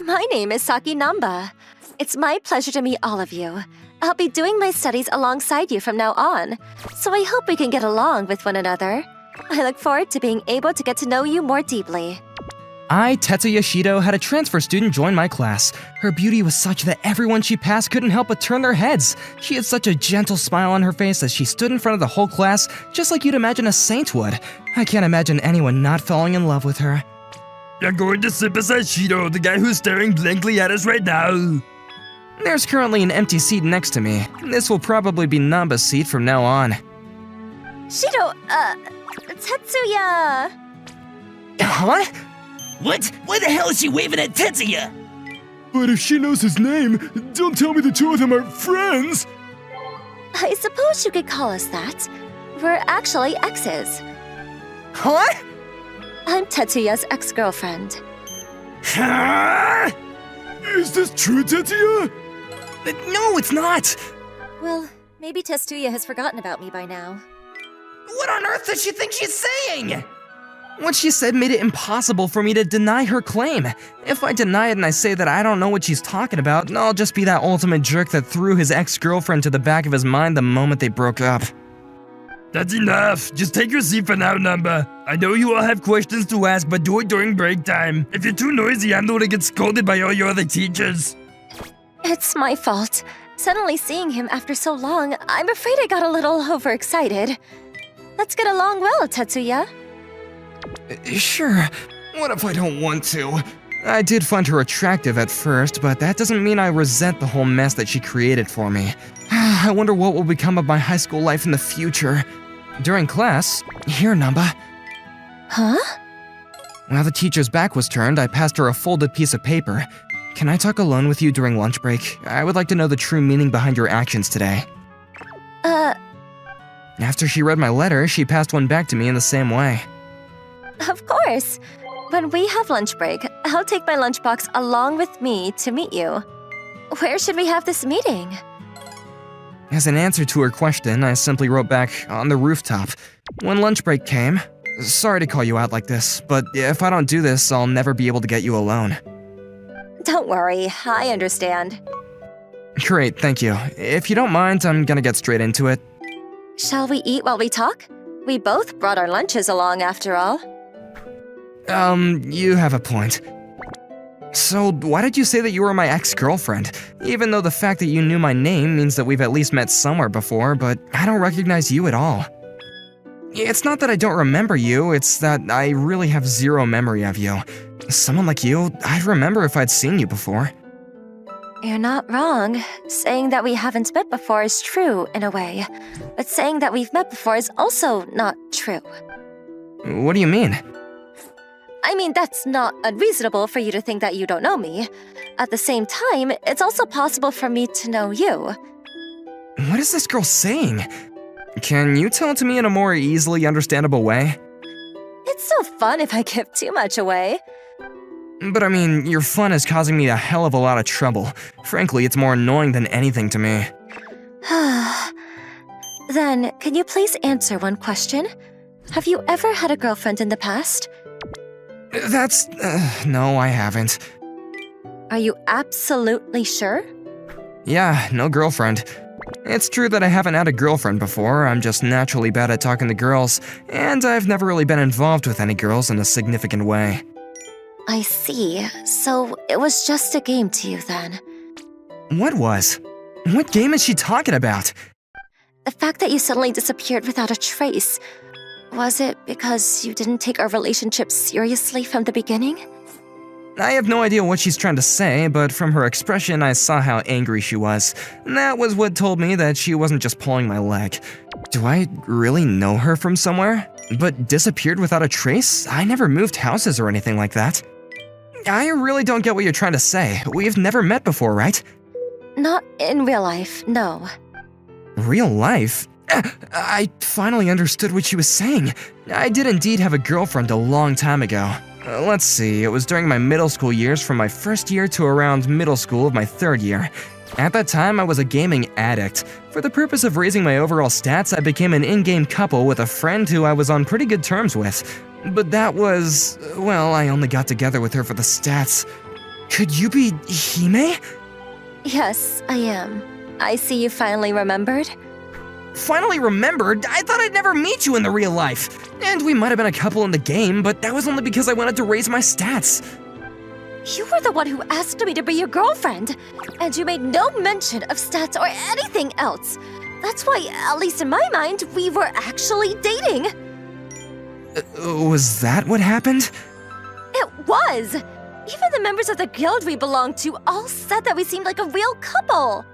My name is Saki Namba. It's my pleasure to meet all of you. I'll be doing my studies alongside you from now on, so I hope we can get along with one another. I look forward to being able to get to know you more deeply. I, Tetsuya Shido, had a transfer student join my class. Her beauty was such that everyone she passed couldn't help but turn their heads. She had such a gentle smile on her face as she stood in front of the whole class, just like you'd imagine a saint would. I can't imagine anyone not falling in love with her. You're going to sit beside Shido, the guy who's staring blankly at us right now. There's currently an empty seat next to me. This will probably be Namba's seat from now on. Shido, Tetsuya! Huh? What? Why the hell is she waving at Tetsuya? But if she knows his name, don't tell me the two of them are friends! I suppose you could call us that. We're actually exes. Huh? I'm Tetsuya's ex-girlfriend. Huh? Is this true, Tetsuya? No, it's not! Well, maybe Tetsuya has forgotten about me by now. What on earth does she think she's saying? What she said made it impossible for me to deny her claim. If I deny it and I say that I don't know what she's talking about, I'll just be that ultimate jerk that threw his ex-girlfriend to the back of his mind the moment they broke up. That's enough. Just take your seat for now, Namba. I know you all have questions to ask, but do it during break time. If you're too noisy, I'm going to get scolded by all your other teachers. It's my fault. Suddenly seeing him after so long, I'm afraid I got a little overexcited. Let's get along well, Tetsuya. Sure. What if I don't want to? I did find her attractive at first, but that doesn't mean I resent the whole mess that she created for me. I wonder what will become of my high school life in the future. During class, here, Namba. Huh? While the teacher's back was turned, I passed her a folded piece of paper. Can I talk alone with you during lunch break? I would like to know the true meaning behind your actions today. After she read my letter, she passed one back to me in the same way. Of course. When we have lunch break, I'll take my lunchbox along with me to meet you. Where should we have this meeting? As an answer to her question, I simply wrote back, on the rooftop. When lunch break came, sorry to call you out like this, but if I don't do this, I'll never be able to get you alone. Don't worry, I understand. Great, thank you. If you don't mind, I'm gonna get straight into it. Shall we eat while we talk? We both brought our lunches along after all. You have a point. So, why did you say that you were my ex-girlfriend? Even though the fact that you knew my name means that we've at least met somewhere before, but I don't recognize you at all. It's not that I don't remember you, it's that I really have zero memory of you. Someone like you, I'd remember if I'd seen you before. You're not wrong. Saying that we haven't met before is true, in a way. But saying that we've met before is also not true. What do you mean? I mean, that's not unreasonable for you to think that you don't know me. At the same time, it's also possible for me to know you. What is this girl saying? Can you tell it to me in a more easily understandable way? It's so fun if I give too much away. But I mean, your fun is causing me a hell of a lot of trouble. Frankly, it's more annoying than anything to me. Then, can you please answer one question? Have you ever had a girlfriend in the past? No, I haven't. Are you absolutely sure? Yeah, no girlfriend. It's true that I haven't had a girlfriend before, I'm just naturally bad at talking to girls, and I've never really been involved with any girls in a significant way. I see. So, it was just a game to you then. What was? What game is she talking about? The fact that you suddenly disappeared without a trace. Was it because you didn't take our relationship seriously from the beginning? I have no idea what she's trying to say, but from her expression I saw how angry she was. That was what told me that she wasn't just pulling my leg. Do I really know her from somewhere? But disappeared without a trace? I never moved houses or anything like that. I really don't get what you're trying to say. We've never met before, right? Not in real life, no. Real life? I finally understood what she was saying. I did indeed have a girlfriend a long time ago. Let's see, it was during my middle school years from my first year to around middle school of my third year. At that time, I was a gaming addict. For the purpose of raising my overall stats, I became an in-game couple with a friend who I was on pretty good terms with. But that was, well, I only got together with her for the stats. Could you be Hime? Yes, I am. I see you finally remembered. Finally remembered? I thought I'd never meet you in the real life. And we might have been a couple in the game, but that was only because I wanted to raise my stats. You were the one who asked me to be your girlfriend, and you made no mention of stats or anything else. That's why, at least in my mind, we were actually dating. Was that what happened? It was! Even the members of the guild we belonged to all said that we seemed like a real couple.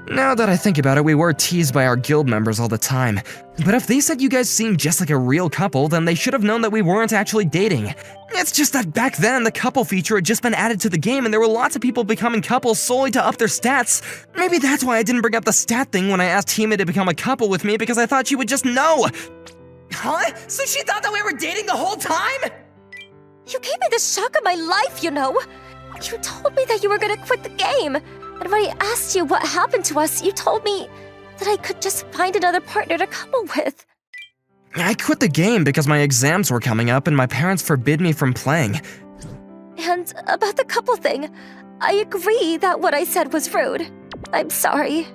Now that I think about it, we were teased by our guild members all the time. But if they said you guys seemed just like a real couple, then they should have known that we weren't actually dating. It's just that back then, the couple feature had just been added to the game and there were lots of people becoming couples solely to up their stats. Maybe that's why I didn't bring up the stat thing when I asked Hime to become a couple with me, because I thought she would just know. Huh? So she thought that we were dating the whole time? You gave me the shock of my life, you know. You told me that you were gonna quit the game. And when I asked you what happened to us, you told me that I could just find another partner to couple with. I quit the game because my exams were coming up and my parents forbid me from playing. And about the couple thing, I agree that what I said was rude. I'm sorry.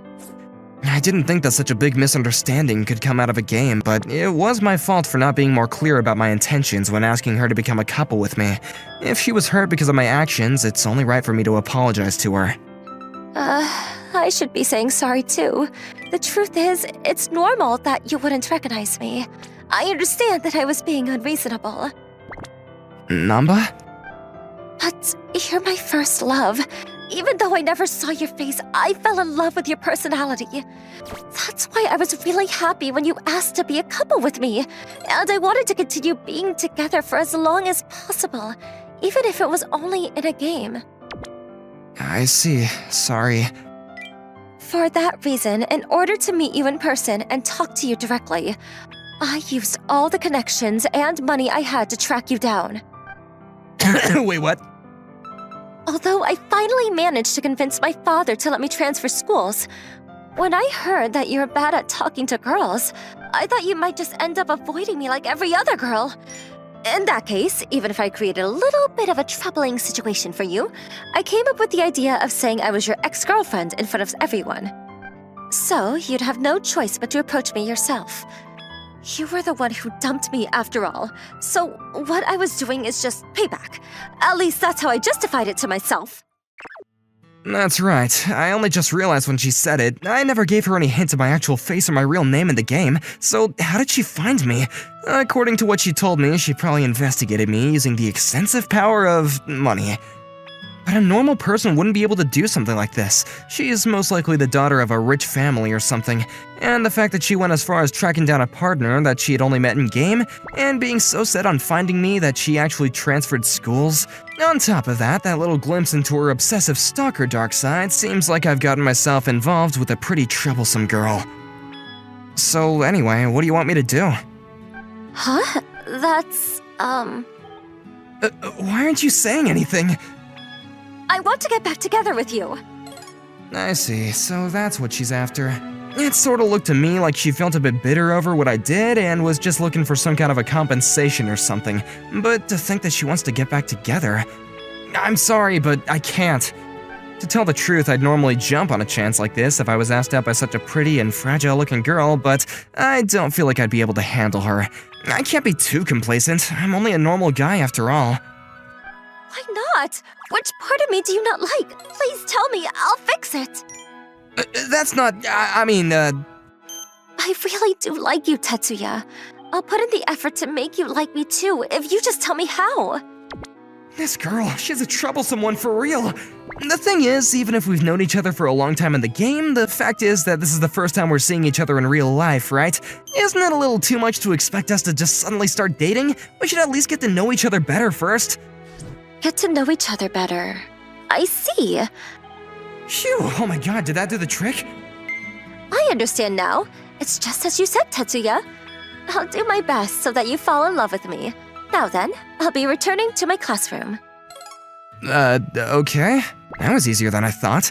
I didn't think that such a big misunderstanding could come out of a game, but it was my fault for not being more clear about my intentions when asking her to become a couple with me. If she was hurt because of my actions, it's only right for me to apologize to her. I should be saying sorry too. The truth is, it's normal that you wouldn't recognize me. I understand that I was being unreasonable. Namba? But you're my first love. Even though I never saw your face, I fell in love with your personality. That's why I was really happy when you asked to be a couple with me. And I wanted to continue being together for as long as possible, even if it was only in a game. I see. Sorry. For that reason, in order to meet you in person and talk to you directly, I used all the connections and money I had to track you down. Wait, what? Although I finally managed to convince my father to let me transfer schools, when I heard that you're bad at talking to girls, I thought you might just end up avoiding me like every other girl. In that case, even if I created a little bit of a troubling situation for you, I came up with the idea of saying I was your ex-girlfriend in front of everyone. So you'd have no choice but to approach me yourself. You were the one who dumped me after all, so what I was doing is just payback. At least that's how I justified it to myself. That's right. I only just realized when she said it. I never gave her any hint of my actual face or my real name in the game, so how did she find me? According to what she told me, she probably investigated me using the extensive power of money. But a normal person wouldn't be able to do something like this. She's most likely the daughter of a rich family or something, and the fact that she went as far as tracking down a partner that she had only met in game, and being so set on finding me that she actually transferred schools. On top of that, that little glimpse into her obsessive stalker dark side seems like I've gotten myself involved with a pretty troublesome girl. So anyway, what do you want me to do? Huh? That's, Why aren't you saying anything? I want to get back together with you. I see, so that's what she's after. It sort of looked to me like she felt a bit bitter over what I did and was just looking for some kind of a compensation or something. But to think that she wants to get back together... I'm sorry, but I can't. To tell the truth, I'd normally jump on a chance like this if I was asked out by such a pretty and fragile-looking girl, but I don't feel like I'd be able to handle her. I can't be too complacent. I'm only a normal guy after all. Why not? Which part of me do you not like? Please tell me, I'll fix it. That's not... I really do like you, Tetsuya. I'll put in the effort to make you like me too, if you just tell me how. This girl, she's a troublesome one for real. The thing is, even if we've known each other for a long time in the game, the fact is that this is the first time we're seeing each other in real life, right? Isn't it a little too much to expect us to just suddenly start dating? We should at least get to know each other better first. Get to know each other better. I see. Phew, oh my god, did that do the trick? I understand now. It's just as you said, Tetsuya. I'll do my best so that you fall in love with me. Now then, I'll be returning to my classroom. Okay. That was easier than I thought.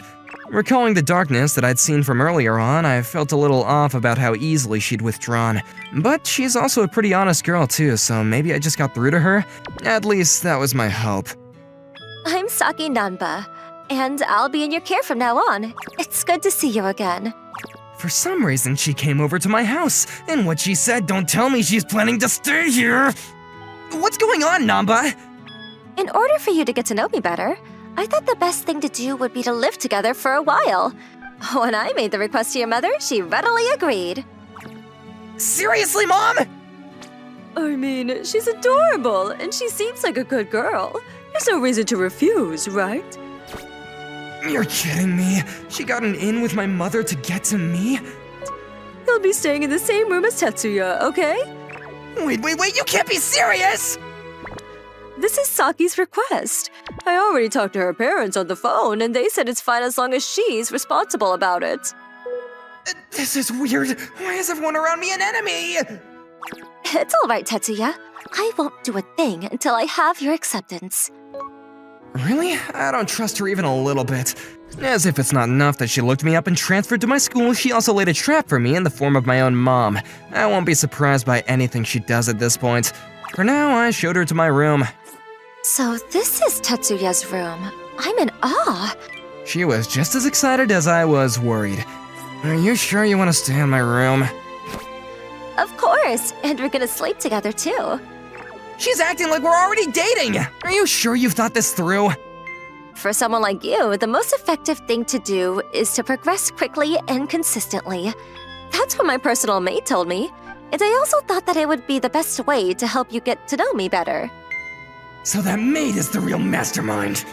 Recalling the darkness that I'd seen from earlier on, I felt a little off about how easily she'd withdrawn. But she's also a pretty honest girl too, so maybe I just got through to her? At least that was my hope. I'm Saki Nanba, and I'll be in your care from now on. It's good to see you again. For some reason, she came over to my house, and what she said, don't tell me she's planning to stay here. What's going on, Namba? In order for you to get to know me better, I thought the best thing to do would be to live together for a while. When I made the request to your mother, she readily agreed. Seriously, Mom? I mean, she's adorable, and she seems like a good girl. There's no reason to refuse, right? You're kidding me. She got an in with my mother to get to me? You'll be staying in the same room as Tetsuya, okay? Wait, you can't be serious! This is Saki's request. I already talked to her parents on the phone, and they said it's fine as long as she's responsible about it. This is weird. Why is everyone around me an enemy? It's all right, Tetsuya. I won't do a thing until I have your acceptance. Really? I don't trust her even a little bit. As if it's not enough that she looked me up and transferred to my school, she also laid a trap for me in the form of my own mom. I won't be surprised by anything she does at this point. For now, I showed her to my room. So this is Tetsuya's room. I'm in awe. She was just as excited as I was worried. Are you sure you want to stay in my room? Of course, and we're gonna sleep together too. She's acting like we're already dating! Are you sure you've thought this through? For someone like you, the most effective thing to do is to progress quickly and consistently. That's what my personal maid told me, and I also thought that it would be the best way to help you get to know me better. So that maid is the real mastermind.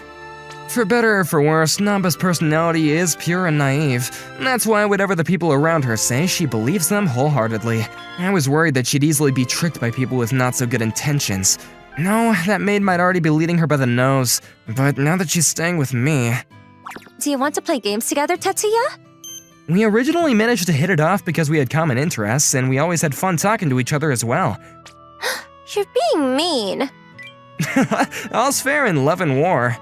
For better or for worse, Namba's personality is pure and naive. That's why whatever the people around her say, she believes them wholeheartedly. I was worried that she'd easily be tricked by people with not so good intentions. No, that maid might already be leading her by the nose. But now that she's staying with me... Do you want to play games together, Tetsuya? We originally managed to hit it off because we had common interests, and we always had fun talking to each other as well. You're being mean. All's fair in love and war.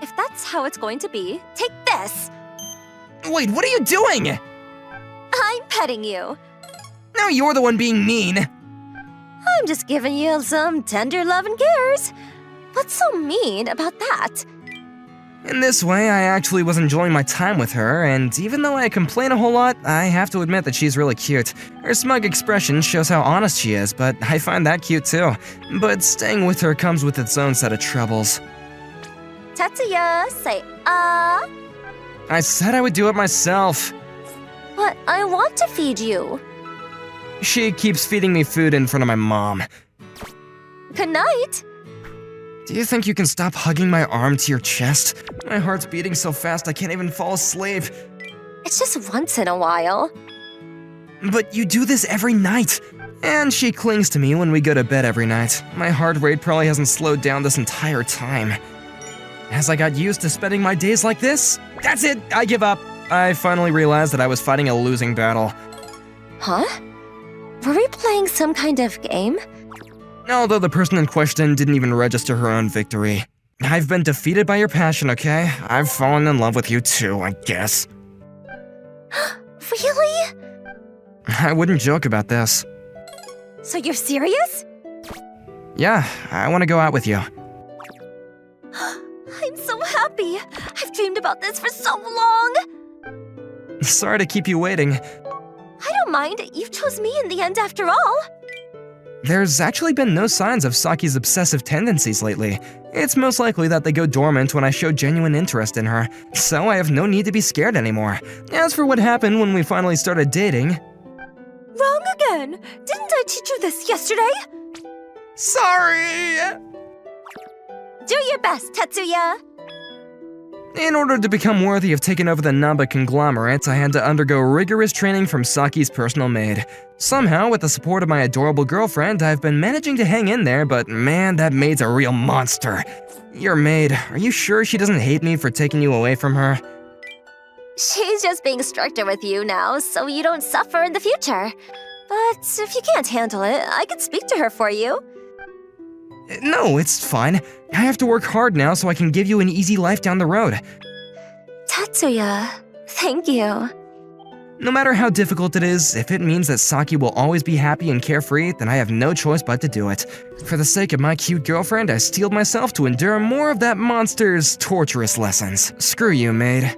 If that's how it's going to be, take this. Wait, what are you doing? I'm petting you. Now you're the one being mean. I'm just giving you some tender love and cares. What's so mean about that? In this way, I actually was enjoying my time with her, and even though I complain a whole lot, I have to admit that she's really cute. Her smug expression shows how honest she is, but I find that cute too. But staying with her comes with its own set of troubles. Tetsuya, say ah. I said I would do it myself. But I want to feed you. She keeps feeding me food in front of my mom. Good night. Do you think you can stop hugging my arm to your chest? My heart's beating so fast I can't even fall asleep. It's just once in a while. But you do this every night. And she clings to me when we go to bed every night. My heart rate probably hasn't slowed down this entire time. As I got used to spending my days like this, that's it, I give up. I finally realized that I was fighting a losing battle. Huh? Were we playing some kind of game? Although the person in question didn't even register her own victory. I've been defeated by your passion, okay? I've fallen in love with you too, I guess. Really? I wouldn't joke about this. So you're serious? Yeah, I want to go out with you. I'm so happy. I've dreamed about this for so long. Sorry to keep you waiting. I don't mind. You chose me in the end after all. There's actually been no signs of Saki's obsessive tendencies lately. It's most likely that they go dormant when I show genuine interest in her, so I have no need to be scared anymore. As for what happened when we finally started dating... Wrong again. Didn't I teach you this yesterday? Sorry! Do your best, Tetsuya. In order to become worthy of taking over the Namba conglomerate, I had to undergo rigorous training from Saki's personal maid. Somehow, with the support of my adorable girlfriend, I've been managing to hang in there, but man, that maid's a real monster. Your maid, are you sure she doesn't hate me for taking you away from her? She's just being stricter with you now, so you don't suffer in the future. But if you can't handle it, I can speak to her for you. No, it's fine. I have to work hard now so I can give you an easy life down the road. Tetsuya, thank you. No matter how difficult it is, if it means that Saki will always be happy and carefree, then I have no choice but to do it. For the sake of my cute girlfriend, I steeled myself to endure more of that monster's torturous lessons. Screw you, maid.